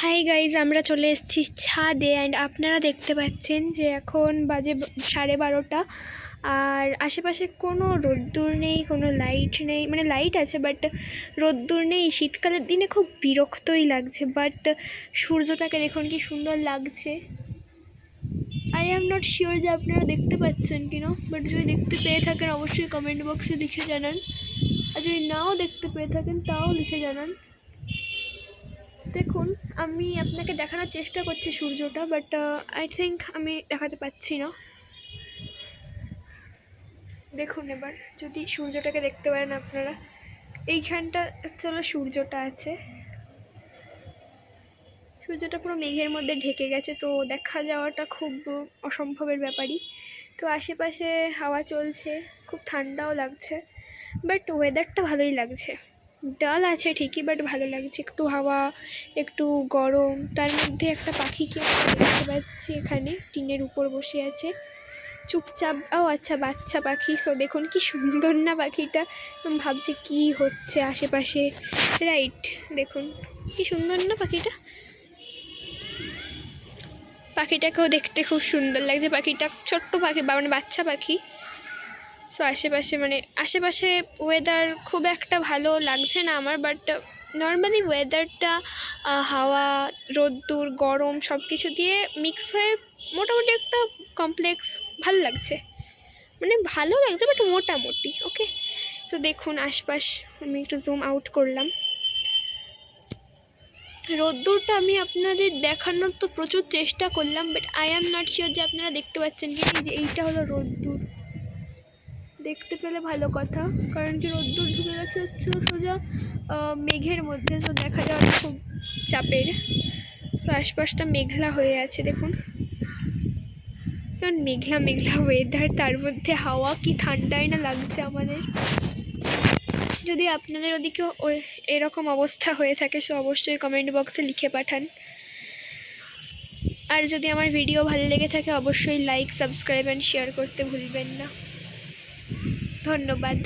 Hi guys, আমরা চলে এসেছি ছাদে। অ্যান্ড আপনারা দেখতে পাচ্ছেন যে এখন বাজে 12:30 আর আশেপাশে কোনো রোদ্দুর নেই, কোনো লাইট নেই। মানে লাইট আছে বাট রোদ্দুর নেই। শীতকালের দিনে খুব বিরক্তই লাগছে, বাট সূর্যটাকে দেখুন কি সুন্দর লাগছে। আই অ্যাম নট শিওর যে আপনারা দেখতে পাচ্ছেন কিনা, বাট যদি দেখতে পেয়ে থাকেন অবশ্যই কমেন্ট বক্সে লিখে জানান, আর যদি নাও দেখতে পেয়ে থাকেন তাও লিখে জানান। দেখুন, আমি আপনাকে দেখানোর চেষ্টা করছি সূর্যটা, বাট আই থিঙ্ক আমি দেখাতে পাচ্ছি না। দেখুন এবার যদি সূর্যটাকে দেখতে পারেন আপনারা, এইখানটা হলো সূর্যটা আছে। সূর্যটা পুরো মেঘের মধ্যে ঢেকে গেছে, তো দেখা যাওয়াটা খুব অসম্ভবের ব্যাপারই। তো আশেপাশে হাওয়া চলছে, খুব ঠান্ডাও লাগছে, বাট ওয়েদারটা ভালোই লাগছে। ডাল আছে ঠিকই, বাট ভালো লাগছে। একটু হাওয়া, একটু গরম, তার মধ্যে একটা পাখিকে আমরা দেখতে পাচ্ছি এখানে টিনের উপর বসে আছে চুপচাপ। ও আচ্ছা, বাচ্চা পাখি। সো দেখুন কি সুন্দর না পাখিটা। ভাবছি কি হচ্ছে আশেপাশে, রাইট? দেখুন কি সুন্দর না পাখিটা। পাখিটাকেও দেখতে খুব সুন্দর লাগছে। পাখিটা ছোট্ট পাখি, মানে বাচ্চা পাখি। সো আশেপাশে ওয়েদার খুব একটা ভালো লাগছে না আমার, বাট নর্মালি ওয়েদারটা হাওয়া, রোদ্দুর, গরম সব কিছু দিয়ে মিক্স হয়ে মোটামুটি একটা কমপ্লেক্স ভালো লাগছে। মানে ভালো লাগছে বাট মোটামুটি ওকে। সো দেখুন আশপাশ, আমি একটু জুম আউট করলাম। রোদ্দুরটা আমি আপনাদের দেখানোর তো প্রচুর চেষ্টা করলাম, but I am not sure যে আপনারা দেখতে পাচ্ছেন কি, যে এইটা হলো রোদ্দুর। দেখতে পেলে ভালো কথা, কারণ কি রোদ্দুর ঢুকে গেছে হচ্ছে সোজা মেঘের মধ্যে, তো দেখা যাওয়াটা খুব চাপের। তো আশপাশটা মেঘলা হয়ে আছে দেখুন, কারণ মেঘলা মেঘলা ওয়েদার, তার মধ্যে হাওয়া কি ঠান্ডাই না লাগছে আমাদের। যদি আপনাদের ওদিকেও এরকম অবস্থা হয়ে থাকে সো অবশ্যই কমেন্ট বক্সে লিখে পাঠান। আর যদি আমার ভিডিও ভালো লেগে থাকে অবশ্যই লাইক, সাবস্ক্রাইব অ্যান্ড শেয়ার করতে ভুলবেন না। ধন্যবাদ।